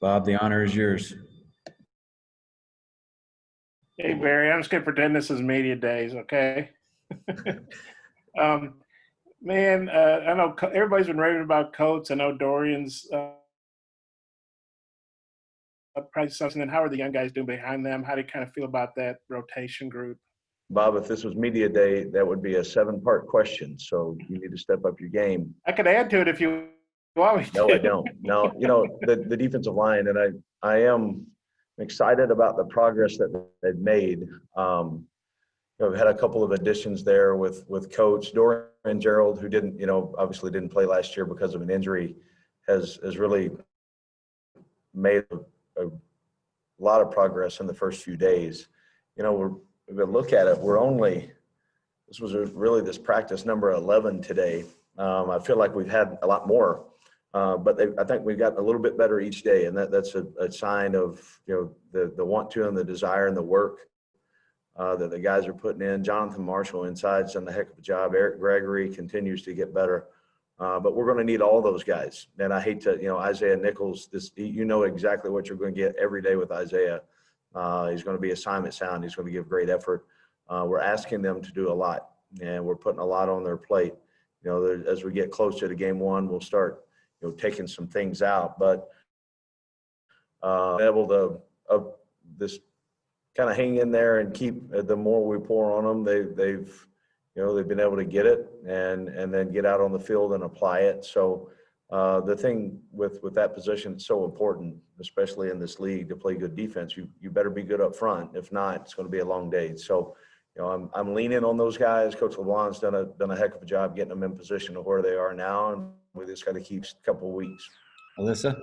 Bob, the honor is yours. Hey, Barry, I'm just going to pretend this is media days, okay? Man, I know everybody's been raving about Coates. I know Dorian's probably something. And how are the young guys doing behind them? How do you kind of feel about that rotation group? Bob, if this was media day, that would be a 7-part question. So you need to step up your game. I could add to it if you want me to. No, I don't. No, the defensive line, and I am excited about the progress that they've made. We've had a couple of additions there with Coach Dorian Gerald, who didn't, obviously didn't play last year because of an injury, has really made a lot of progress in the first few days. We're going to look at it. This was really this practice number 11 today. I feel like we've had a lot more, but I think we've gotten a little bit better each day, and that's a sign of the want to and the desire and the work that the guys are putting in. Jonathan Marshall inside's done a heck of a job. Eric Gregory continues to get better, but we're going to need all those guys. And I hate to, Isaiah Nichols. Exactly what you're going to get every day with Isaiah. He's going to be assignment sound. He's going to give great effort. We're asking them to do a lot, and we're putting a lot on their plate. As we get closer to game one, we'll start, taking some things out. But able to this kind of hang in there and keep. The more we pour on them, they've been able to get it and then get out on the field and apply it. So the thing with that position, it's so important, especially in this league, to play good defense. You better be good up front. If not, it's going to be a long day. So, I'm leaning on those guys. Coach LeBlanc's done a heck of a job getting them in position to where they are now, and we just got to keep a couple of weeks. Alyssa?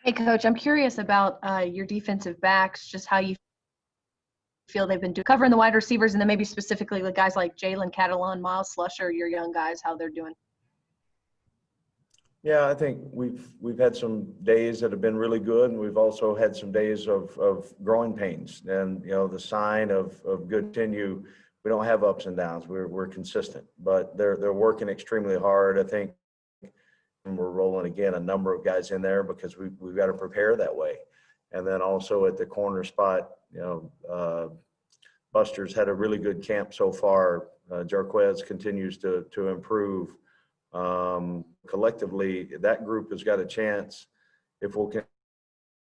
Hey, Coach, I'm curious about your defensive backs, just how you feel they've been covering the wide receivers, and then maybe specifically with guys like Jalen Catalon, Miles Slusher, your young guys, how they're doing. Yeah, I think we've had some days that have been really good, and we've also had some days of growing pains. And the sign of good continue. We don't have ups and downs. We're consistent, but they're working extremely hard. I think we're rolling again a number of guys in there because we've got to prepare that way. And then also at the corner spot, Buster's had a really good camp so far. Jarquez continues to improve. Collectively, that group has got a chance if we'll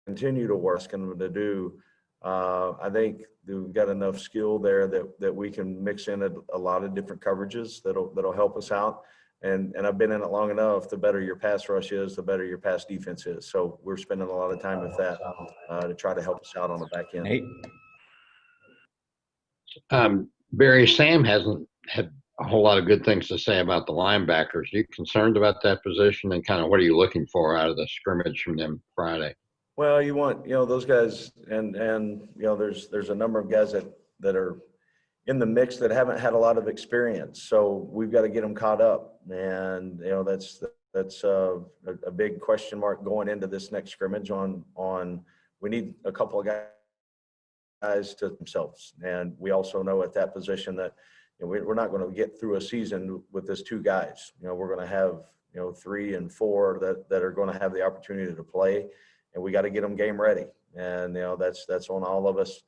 continue to work and to do. I think we've got enough skill there that we can mix in a lot of different coverages that'll help us out. And I've been in it long enough. The better your pass rush is, the better your pass defense is. So we're spending a lot of time with that to try to help us out on the back end. Nate? Barry, Sam hasn't had a whole lot of good things to say about the linebackers. Are you concerned about that position, and kind of what are you looking for out of the scrimmage from them Friday? Well, you want those guys, and there's a number of guys that are in the mix that haven't had a lot of experience. So we've got to get them caught up, and that's a big question mark going into this next scrimmage. On we need a couple of guys to themselves, and we also know at that position that we're not going to get through a season with this 2 guys. We're going to have 3 and 4 that are going to have the opportunity to play, and we got to get them game ready. And that's on all of us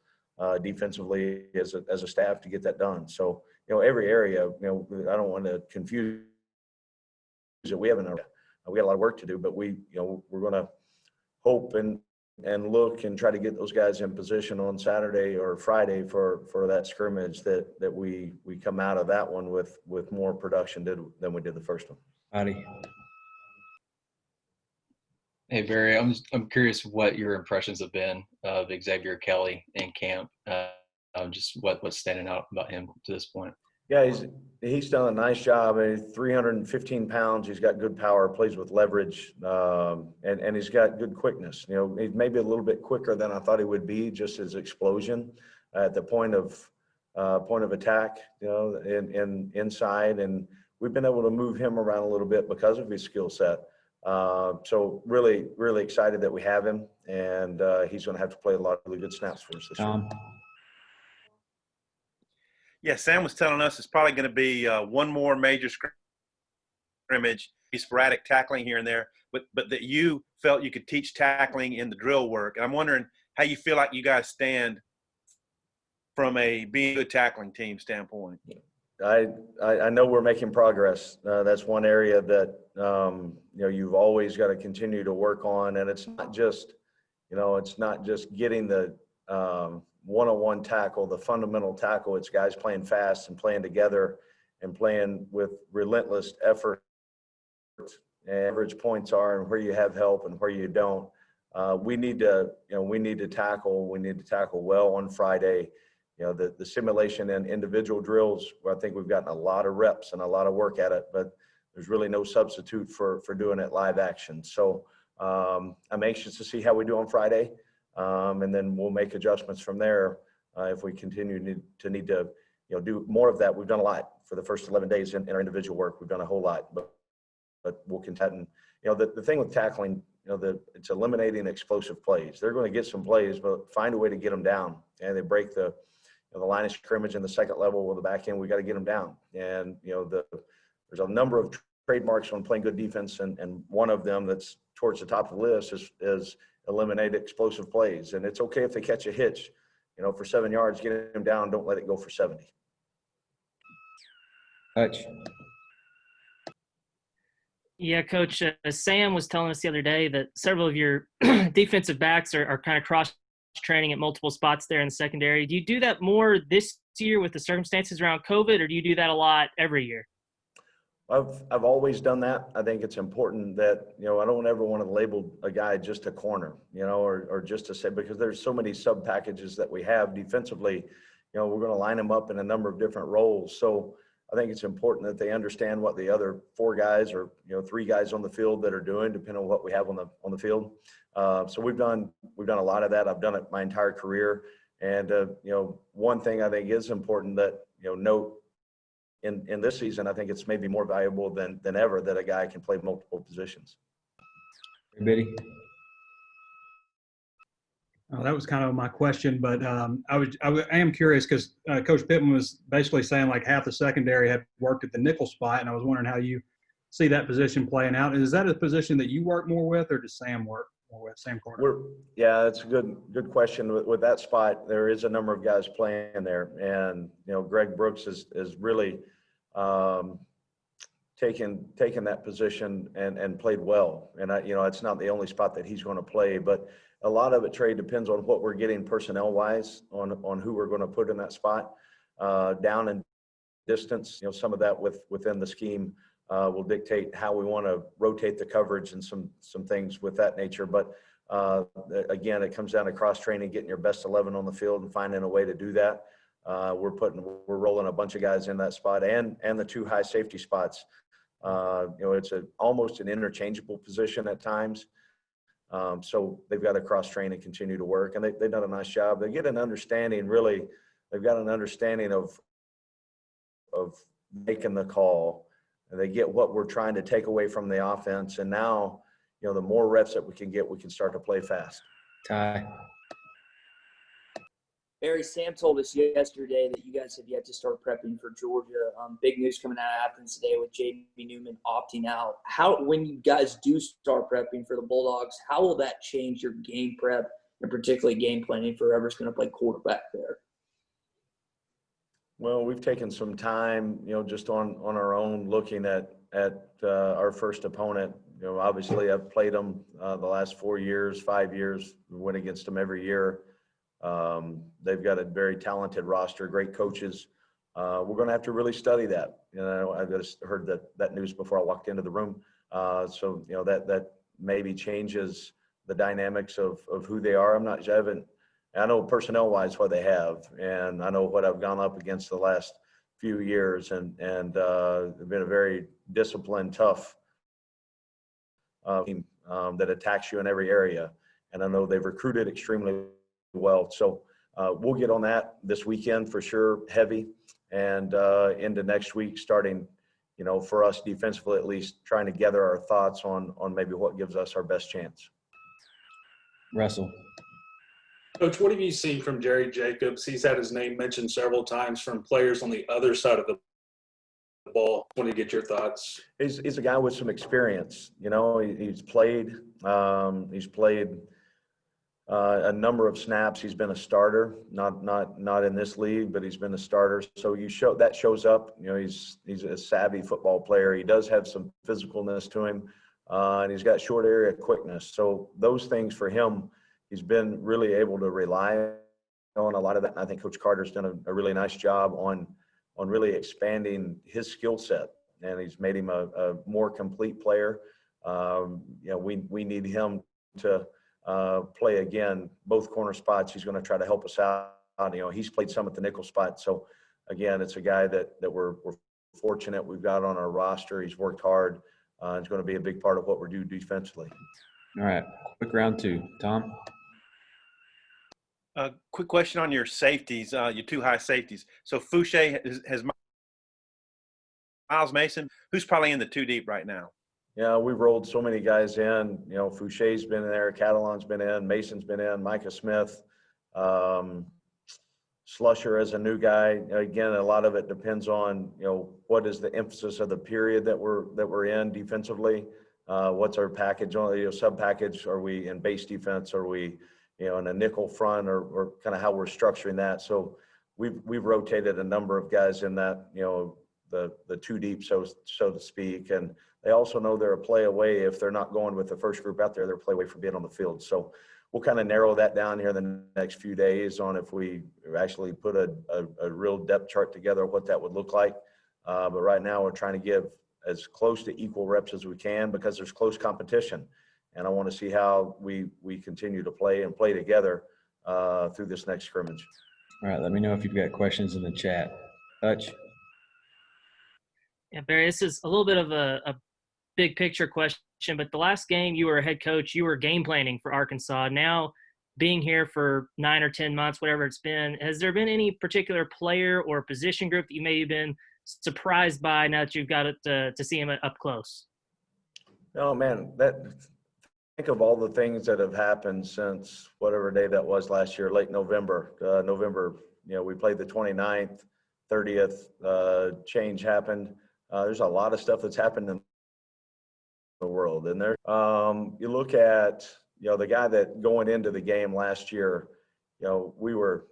defensively as a staff to get that done. So every area, I don't want to confuse it. We got a lot of work to do, but we're going to hope and look and try to get those guys in position on Saturday or Friday for that scrimmage that we come out of that one with more production than we did the first one. Howdy. Hey, Barry, I'm curious what your impressions have been of Xavier Kelly in camp. Just what's standing out about him to this point. Yeah, he's done a nice job. 315 pounds. He's got good power, plays with leverage, and he's got good quickness. He's maybe a little bit quicker than I thought he would be, just his explosion at the point of attack, inside. And we've been able to move him around a little bit because of his skill set. So really, really excited that we have him, and he's going to have to play a lot of really good snaps for us this year. Yeah, Sam was telling us it's probably going to be one more major scrimmage sporadic tackling here and there, but that you felt you could teach tackling in the drill work. And I'm wondering how you feel like you guys stand from a being a good tackling team standpoint. I know we're making progress. That's one area that, you've always got to continue to work on. And it's not just, it's not just getting the one-on-one tackle, the fundamental tackle. It's guys playing fast and playing together and playing with relentless effort. And average points are and where you have help and where you don't. We need to tackle. We need to tackle well on Friday. The simulation and individual drills, where I think we've gotten a lot of reps and a lot of work at it, but there's really no substitute for doing it live action. So I'm anxious to see how we do on Friday, and then we'll make adjustments from there if we continue to need to do more of that. We've done a lot for the first 11 days in our individual work. We've done a whole lot, but we'll continue. The thing with tackling, it's eliminating explosive plays. They're going to get some plays, but find a way to get them down. And they break the line of scrimmage in the second level with the back end. We got to get them down. And there's a number of trademarks on playing good defense, and one of them that's towards the top of the list is eliminate explosive plays. And it's okay if they catch a hitch, for 7 yards, get them down. Don't let it go for 70. Hutch. Yeah, Coach, Sam was telling us the other day that several of your defensive backs are kind of cross-training at multiple spots there in the secondary. Do you do that more this year with the circumstances around COVID, or do you do that a lot every year? I've always done that. I think it's important that, I don't ever want to label a guy just a corner, or just to say, because there's so many sub packages that we have defensively, we're going to line them up in a number of different roles. So I think it's important that they understand what the other 4 guys or 3 guys on the field that are doing, depending on what we have on the field. So we've done a lot of that. I've done it my entire career. And one thing I think is important that note in this season, I think it's maybe more valuable than ever that a guy can play multiple positions. Biddy. That was kind of my question, but I am curious because Coach Pittman was basically saying like half the secondary had worked at the nickel spot, and I was wondering how you see that position playing out. Is that a position that you work more with, or does Sam work more with, Sam Carter? Yeah, that's a good question. With that spot, there is a number of guys playing there, and Greg Brooks is really taken that position and played well. And it's not the only spot that he's going to play, but a lot of it, Trey, depends on what we're getting personnel-wise on who we're going to put in that spot. Down in distance, some of that within the scheme will dictate how we want to rotate the coverage and some things with that nature. But again, it comes down to cross-training, getting your best 11 on the field and finding a way to do that. We're rolling a bunch of guys in that spot and the 2 high safety spots. It's almost an interchangeable position at times. So they've got to cross-train and continue to work, and they've done a nice job. They get an understanding, really. They've got an understanding of making the call, and they get what we're trying to take away from the offense. And now, the more reps that we can get, we can start to play fast. Ty. Barry, Sam told us yesterday that you guys have yet to start prepping for Georgia. Big news coming out of Athens today with J.B. Newman opting out. When you guys do start prepping for the Bulldogs, how will that change your game prep and particularly game planning for whoever's going to play quarterback there? Well, we've taken some time, just on our own, looking at our first opponent. Obviously I've played them the last 4 years, 5 years, we went against them every year. They've got a very talented roster, great coaches. We're going to have to really study that. I just heard that news before I walked into the room. So that maybe changes the dynamics of who they are. I know personnel-wise what they have, and I know what I've gone up against the last few years, and they've been a very disciplined, tough team that attacks you in every area. And I know they've recruited extremely well. So we'll get on that this weekend for sure, heavy, and into next week, starting, for us defensively at least, trying to gather our thoughts on maybe what gives us our best chance. Russell. Coach, what have you seen from Jerry Jacobs? He's had his name mentioned several times from players on the other side of the ball. Want to get your thoughts. He's a guy with some experience. You know, he's played a number of snaps. He's been a starter, not in this league, but he's been a starter. So that shows up. You know, he's a savvy football player. He does have some physicalness to him, and he's got short area quickness. So those things for him, he's been really able to rely on a lot of that. And I think Coach Carter's done a really nice job on really expanding his skill set, and he's made him a more complete player. You know, we need him to play again both corner spots. He's going to try to help us out. You know, he's played some at the nickel spot. So again, it's a guy that we're fortunate we've got on our roster. He's worked hard. It's going to be a big part of what we're doing defensively. All right, quick round two. Tom? Quick question on your safeties, your two high safeties. So Fouché has Miles Mason, who's probably in the two deep right now. Yeah, we've rolled so many guys in. You know, Fouché's been there, Catalon's been in, Mason's been in, Micah Smith, Slusher as a new guy. Again, a lot of it depends on, you know, what is the emphasis of the period that we're in defensively. What's our package on, you know, sub package? Are we in base defense? Are we, you know, in a nickel front, or kind of how we're structuring that? So we've rotated a number of guys in that, you know, the two deep, so to speak, and they also know they're a play away. If they're not going with the first group out there, they're a play away from being on the field. So we'll kind of narrow that down here in the next few days on if we actually put a real depth chart together, what that would look like. But right now we're trying to give as close to equal reps as we can because there's close competition. And I want to see how we continue to play together through this next scrimmage. All right, let me know if you've got questions in the chat. Hutch? Yeah, Barry, this is a little bit of a big picture question, but the last game you were a head coach, you were game planning for Arkansas. Now, being here for 9 or 10 months, whatever it's been, has there been any particular player or position group that you may have been surprised by now that you've got it to see him up close? Oh man, think of all the things that have happened since whatever day that was last year, late November. You know, we played the 29th, 30th. Change happened. There's a lot of stuff that's happened in the world, and there. You look at, you know, the guy that going into the game last year, you know, we were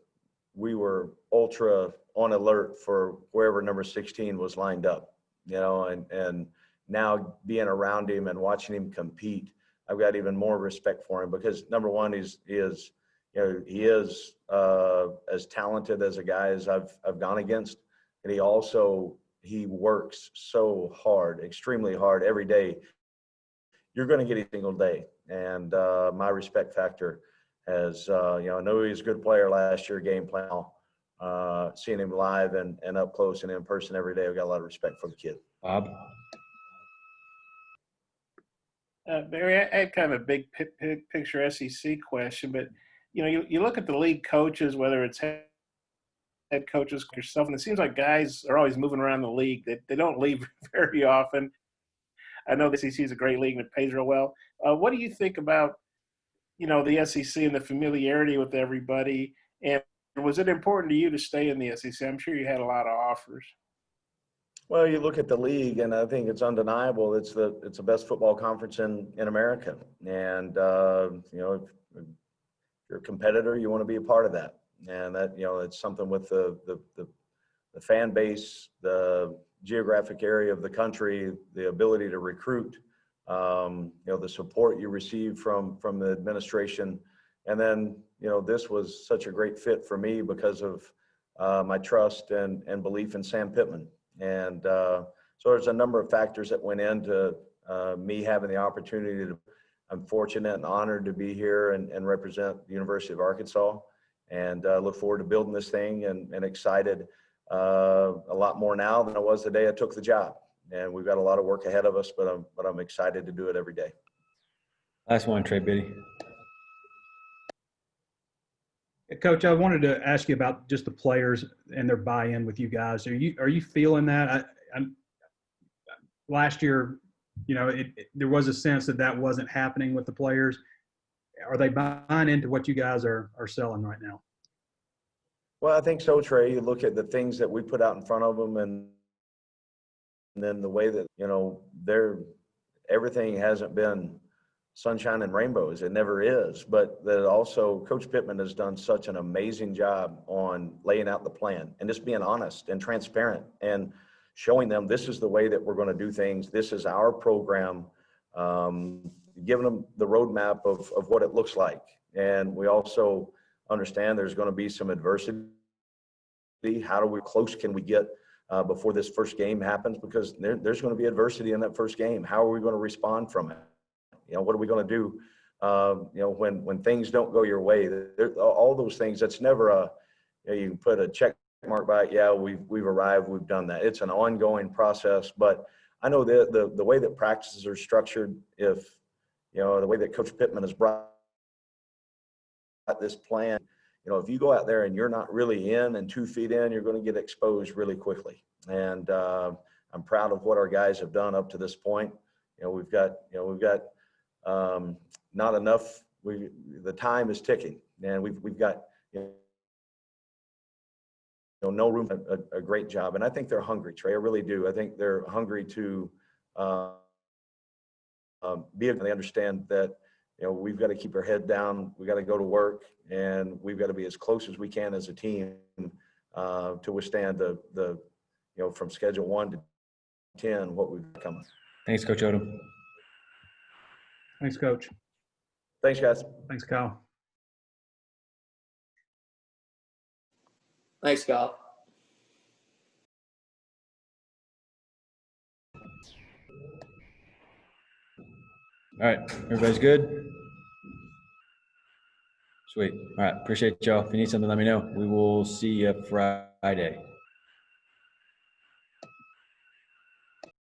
ultra on alert for wherever number 16 was lined up, you know, and now being around him and watching him compete, I've got even more respect for him because number one, he is as talented as a guy as I've gone against, and he works so hard, extremely hard every day. You're going to get a single day. And my respect factor has, you know, I know he was a good player last year, game plan. Seeing him live and up close and in person every day, I've got a lot of respect for the kid. Bob? Barry, I had kind of a big picture SEC question, but, you know, you look at the league coaches, whether it's head coaches yourself, and it seems like guys are always moving around the league. They don't leave very often. I know the SEC is a great league and it pays real well. What do you think about, you know, the SEC and the familiarity with everybody? And was it important to you to stay in the SEC? I'm sure you had a lot of offers. Well, you look at the league, and I think it's undeniable. It's the best football conference in America, and you know, if you're a competitor, you want to be a part of that. And that, you know, it's something with the fan base, the geographic area of the country, the ability to recruit, you know, the support you receive from the administration. And then, you know, this was such a great fit for me because of my trust and belief in Sam Pittman. And so there's a number of factors that went into me having the opportunity to, I'm fortunate and honored to be here and represent the University of Arkansas, and look forward to building this thing and excited a lot more now than I was the day I took the job. And we've got a lot of work ahead of us, but I'm excited to do it every day. Last one, Trey Biddy. Coach, I wanted to ask you about just the players and their buy-in with you guys. Are you feeling that? Last year, you know, there was a sense that wasn't happening with the players. Are they buying into what you guys are selling right now? Well, I think so, Trey. You look at the things that we put out in front of them, and then the way that, everything hasn't been sunshine and rainbows. It never is. But that also, Coach Pittman has done such an amazing job on laying out the plan and just being honest and transparent and showing them this is the way that we're going to do things. This is our program, giving them the roadmap of what it looks like. And we also understand there's going to be some adversity. How close can we get before this first game happens? Because there's going to be adversity in that first game. How are we going to respond from it? What are we going to do? When things don't go your way, all those things. That's never you can put a check mark by it. Yeah, we've arrived. We've done that. It's an ongoing process. But I know the way that practices are structured. If the way that Coach Pittman has brought this plan. If you go out there and you're not really in and 2 feet in, you're going to get exposed really quickly. And I'm proud of what our guys have done up to this point. We've got not enough. The time is ticking, and we've got no room. A great job, and I think they're hungry, Trey. I really do. I think they're hungry to they understand that. We've got to keep our head down. We got to go to work, and we've got to be as close as we can as a team to withstand the from schedule 1 to 10 what we've come. Thanks, Coach Odom. Thanks, Coach. Thanks, guys. Thanks, Kyle. Thanks, Kyle. All right, everybody's good? Sweet. All right, appreciate y'all. If you need something, let me know. We will see you Friday.